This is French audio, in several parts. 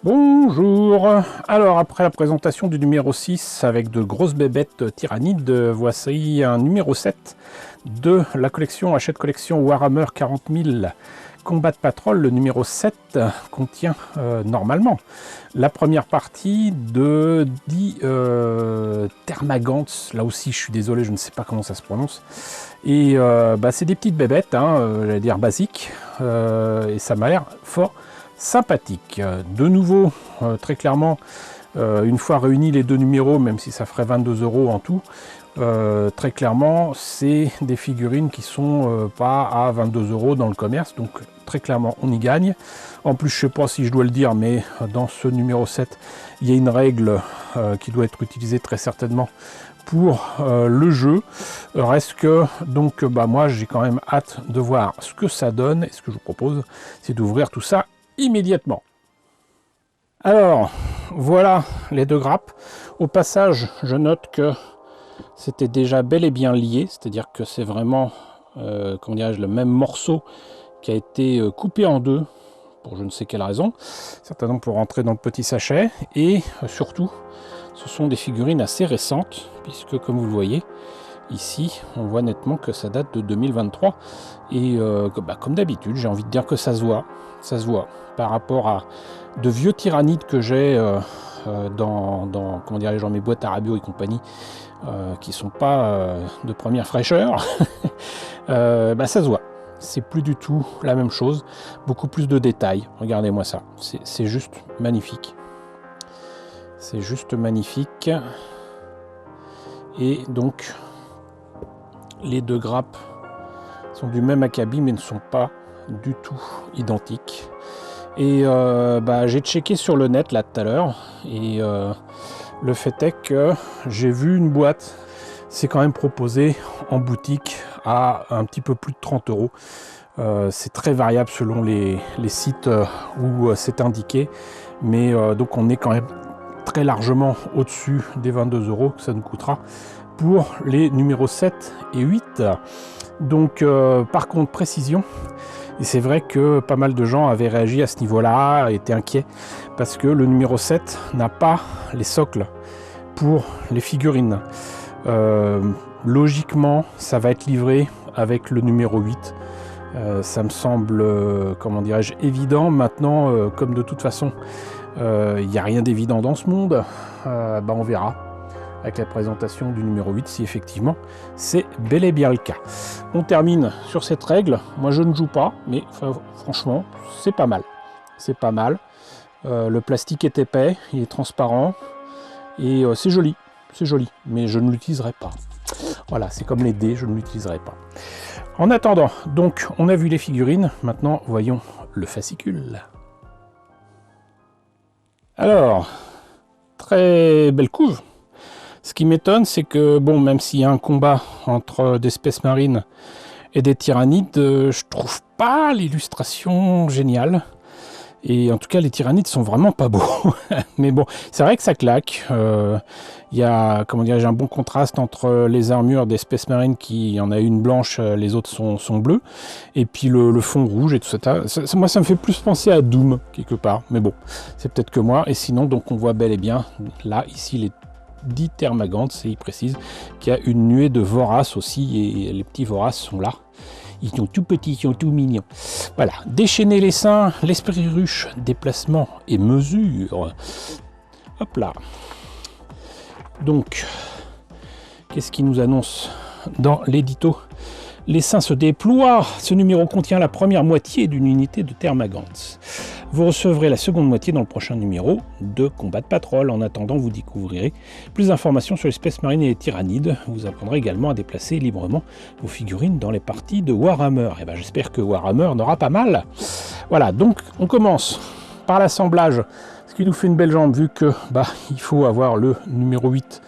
Bonjour. Alors après la présentation du numéro 6 avec de grosses bébêtes tyrannides, voici un numéro 7 de la collection Hachette Collection Warhammer 40 000 Combat Patrol. Le numéro 7 contient normalement la première partie de 10 Termagants. Là aussi je suis désolé, je ne sais pas comment ça se prononce. Et c'est des petites bébêtes, j'allais dire basiques, et ça m'a l'air fort sympathique. De nouveau, très clairement, une fois réunis les deux numéros, même si ça ferait 22 € en tout, très clairement, c'est des figurines qui sont pas à 22 € dans le commerce, donc très clairement on y gagne. En plus, je sais pas si je dois le dire, mais dans ce numéro 7, il y a une règle qui doit être utilisée très certainement pour le jeu. Reste que donc moi j'ai quand même hâte de voir ce que ça donne, et ce que je vous propose, c'est d'ouvrir tout ça immédiatement. Alors, voilà les deux grappes. Au passage, je note que c'était déjà bel et bien lié, c'est-à-dire que c'est vraiment, comment dirais-je, le même morceau qui a été coupé en deux, pour je ne sais quelle raison, certainement pour rentrer dans le petit sachet, et surtout, ce sont des figurines assez récentes, puisque comme vous le voyez, ici, on voit nettement que ça date de 2023, et comme d'habitude, j'ai envie de dire que ça se voit, par rapport à de vieux tyrannides que j'ai dans comment dirais-je, dans mes boîtes Arabio et compagnie, qui sont pas de première fraîcheur. Ça se voit, c'est plus du tout la même chose, beaucoup plus de détails. Regardez-moi ça, c'est juste magnifique, c'est juste magnifique. Et donc les deux grappes sont du même acabit mais ne sont pas du tout identiques. Et j'ai checké sur le net là tout à l'heure, et le fait est que j'ai vu une boîte, c'est quand même proposé en boutique à un petit peu plus de 30 €. C'est très variable selon les sites où c'est indiqué, mais donc on est quand même très largement au-dessus des 22 € que ça nous coûtera pour les numéros 7 et 8. Donc par contre, précision, et c'est vrai que pas mal de gens avaient réagi à ce niveau-là, étaient inquiets, parce que le numéro 7 n'a pas les socles pour les figurines. Logiquement, ça va être livré avec le numéro 8. Ça me semble, comment dirais-je, évident. Maintenant, comme de toute façon, il n'y a rien d'évident dans ce monde, on verra avec la présentation du numéro 8 si effectivement c'est bel et bien le cas. On termine sur cette règle. Moi je ne joue pas, mais franchement c'est pas mal. C'est pas mal. Le plastique est épais, il est transparent, et c'est joli, mais je ne l'utiliserai pas. Voilà, c'est comme les dés, je ne l'utiliserai pas. En attendant, donc on a vu les figurines, maintenant voyons le fascicule. Alors, très belle couve. Ce qui m'étonne, c'est que, même s'il y a un combat entre des Space Marines et des tyrannides, je trouve pas l'illustration géniale. Et en tout cas, les tyrannides sont vraiment pas beaux. Mais bon, c'est vrai que ça claque. Il y a, comment dirais-je, un bon contraste entre les armures des Space Marines, qui en a une blanche, les autres sont bleues, et puis le fond rouge et tout ça. Moi, ça me fait plus penser à Doom, quelque part. Mais bon, c'est peut-être que moi. Et sinon, donc, on voit bel et bien, là, ici, les 10 Termagants, et il précise qu'il y a une nuée de voraces aussi, et les petits voraces sont là. Ils sont tout petits, ils sont tout mignons. Voilà, déchaîner les seins, l'esprit ruche, déplacement et mesure. Hop là. Donc, qu'est-ce qui nous annonce dans l'édito? Les seins se déploient. Ce numéro contient la première moitié d'une unité de Termagants. Vous recevrez la seconde moitié dans le prochain numéro de Combat Patrol. En attendant, vous découvrirez plus d'informations sur les Space Marines et les tyrannides. Vous apprendrez également à déplacer librement vos figurines dans les parties de Warhammer. Et j'espère que Warhammer n'aura pas mal. Voilà, donc on commence par l'assemblage, ce qui nous fait une belle jambe, vu que il faut avoir le numéro 8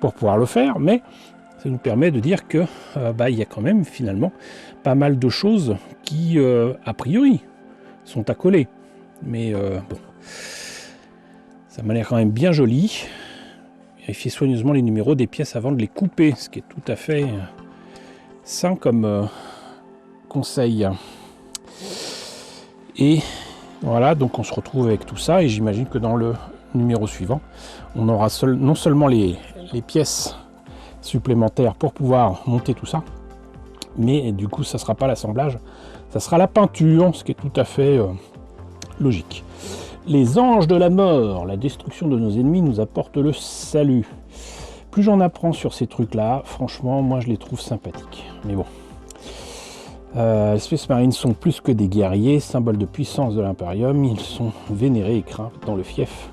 pour pouvoir le faire, mais ça nous permet de dire que il y a quand même finalement pas mal de choses qui, a priori, sont à coller. Mais ça m'a l'air quand même bien joli. Vérifiez soigneusement les numéros des pièces avant de les couper, ce qui est tout à fait sain comme conseil. Et Voilà, donc on se retrouve avec tout ça et j'imagine que dans le numéro suivant, on aura non seulement les pièces supplémentaires pour pouvoir monter tout ça, mais du coup ça ne sera pas l'assemblage, ça sera la peinture, ce qui est tout à fait logique. Les anges de la mort, la destruction de nos ennemis nous apporte le salut. Plus j'en apprends sur ces trucs-là, franchement, moi je les trouve sympathiques. Mais bon. Les Space Marines sont plus que des guerriers, symboles de puissance de l'Imperium. Ils sont vénérés et craints dans le fief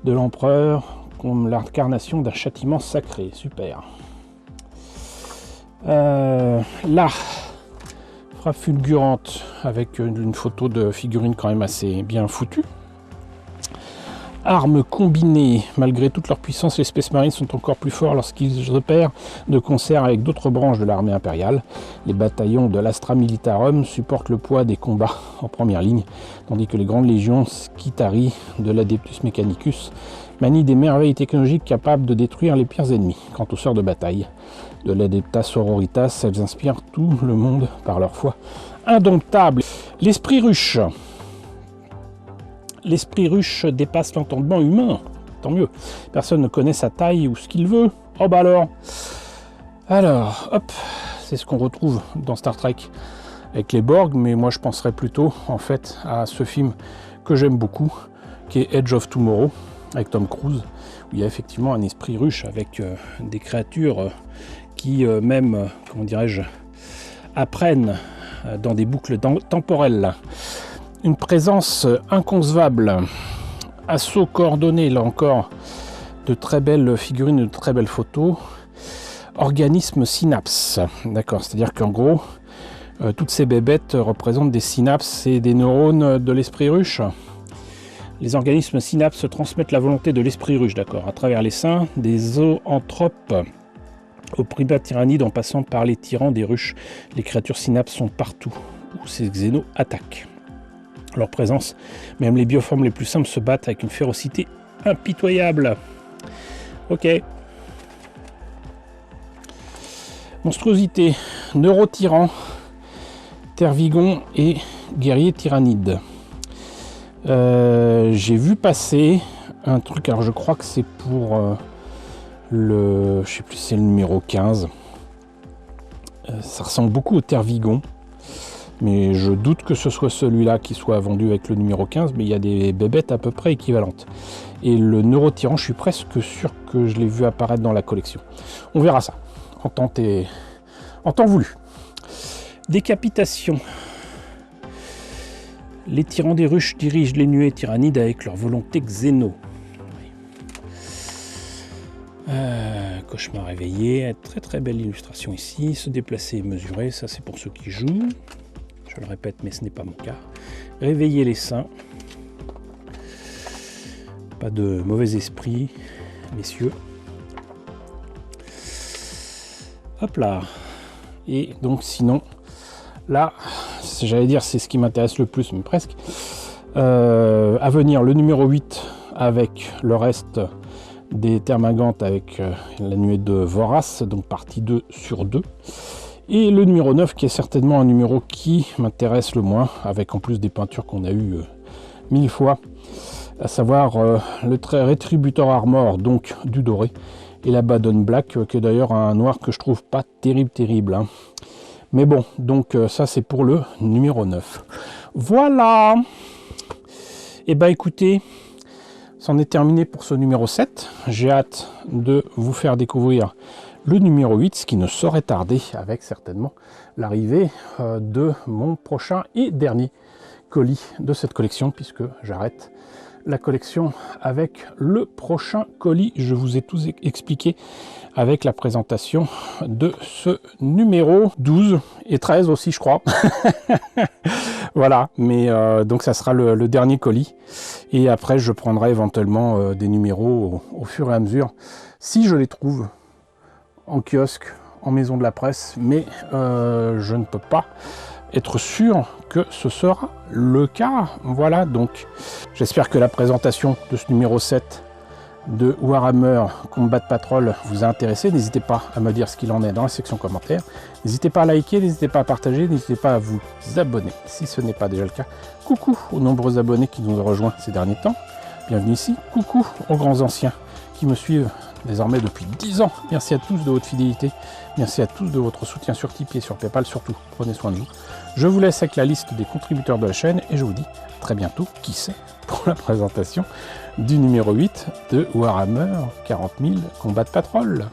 de l'Empereur, comme l'incarnation d'un châtiment sacré. Super. Là, frappe fulgurante avec une photo de figurine quand même assez bien foutue. Armes combinées, malgré toute leur puissance, les Space Marines sont encore plus forts lorsqu'ils opèrent de concert avec d'autres branches de l'armée impériale. Les bataillons de l'Astra Militarum supportent le poids des combats en première ligne, tandis que les grandes légions Skitari de l'Adeptus Mechanicus manient des merveilles technologiques capables de détruire les pires ennemis. Quant aux sœurs de bataille de l'Adeptas Sororitas, elles inspirent tout le monde par leur foi indomptable. L'esprit ruche. L'esprit ruche dépasse l'entendement humain, tant mieux. Personne ne connaît sa taille ou ce qu'il veut. Oh bah alors, hop, c'est ce qu'on retrouve dans Star Trek avec les Borg, mais moi je penserais plutôt en fait à ce film que j'aime beaucoup, qui est Edge of Tomorrow, avec Tom Cruise, où il y a effectivement un esprit ruche avec des créatures qui même, comment dirais-je, apprennent dans des boucles temporelles. Une présence inconcevable, assaut coordonné, là encore, de très belles figurines, de très belles photos. Organisme synapse, d'accord, c'est-à-dire qu'en gros, toutes ces bébêtes représentent des synapses et des neurones de l'esprit ruche. Les organismes synapses transmettent la volonté de l'esprit ruche, d'accord, à travers les seins des zoanthropes aux primates tyrannides en passant par les tyrans des ruches. Les créatures synapses sont partout où ces xénos attaquent. Leur présence, même les bioformes les plus simples se battent avec une férocité impitoyable. Ok. Monstruosité, neurotyran, tervigon et guerrier tyrannide. J'ai vu passer un truc, alors je crois que c'est pour je sais plus si c'est le numéro 15. Ça ressemble beaucoup au tervigon. Mais je doute que ce soit celui-là qui soit vendu avec le numéro 15, mais il y a des bébêtes à peu près équivalentes. Et le neurotyran, je suis presque sûr que je l'ai vu apparaître dans la collection. On verra ça, en temps voulu. Décapitation. Les tyrans des ruches dirigent les nuées tyrannides avec leur volonté xéno. Cauchemar éveillé, très très belle illustration ici. Se déplacer et mesurer, ça c'est pour ceux qui jouent. Je le répète, mais ce n'est pas mon cas. Réveiller les seins. Pas de mauvais esprit, messieurs. Hop là. Et donc sinon, là, j'allais dire c'est ce qui m'intéresse le plus, mais presque. À venir, le numéro 8 avec le reste des Termagantes avec la nuée de Vorace, donc partie 2 sur 2. Et le numéro 9 qui est certainement un numéro qui m'intéresse le moins, avec en plus des peintures qu'on a eues 1000 fois, à savoir le Rétributor Armor, donc du doré, et la Baddon Black, qui est d'ailleurs un noir que je trouve pas terrible. Hein. Mais bon, donc ça c'est pour le numéro 9. Voilà. Et bah écoutez, c'en est terminé pour ce numéro 7. J'ai hâte de vous faire découvrir le numéro 8, ce qui ne saurait tarder, avec certainement l'arrivée de mon prochain et dernier colis de cette collection, puisque j'arrête la collection avec le prochain colis. Je vous ai tout expliqué avec la présentation de ce numéro 12 et 13 aussi, je crois. Voilà, mais donc ça sera le dernier colis. Et après, je prendrai éventuellement des numéros au fur et à mesure, si je les trouve en kiosque, en maison de la presse, mais je ne peux pas être sûr que ce sera le cas. Voilà, donc j'espère que la présentation de ce numéro 7 de Warhammer Combat Patrol vous a intéressé, n'hésitez pas à me dire ce qu'il en est dans la section commentaires. N'hésitez pas à liker, n'hésitez pas à partager, n'hésitez pas à vous abonner si ce n'est pas déjà le cas. Coucou aux nombreux abonnés qui nous ont rejoints ces derniers temps. Bienvenue ici. Coucou aux grands anciens qui me suivent désormais depuis 10 ans. Merci à tous de votre fidélité. Merci à tous de votre soutien sur Tipeee et sur Paypal. Surtout, prenez soin de vous. Je vous laisse avec la liste des contributeurs de la chaîne et je vous dis à très bientôt, qui sait, pour la présentation du numéro 8 de Warhammer 40 000 Combat Patrol.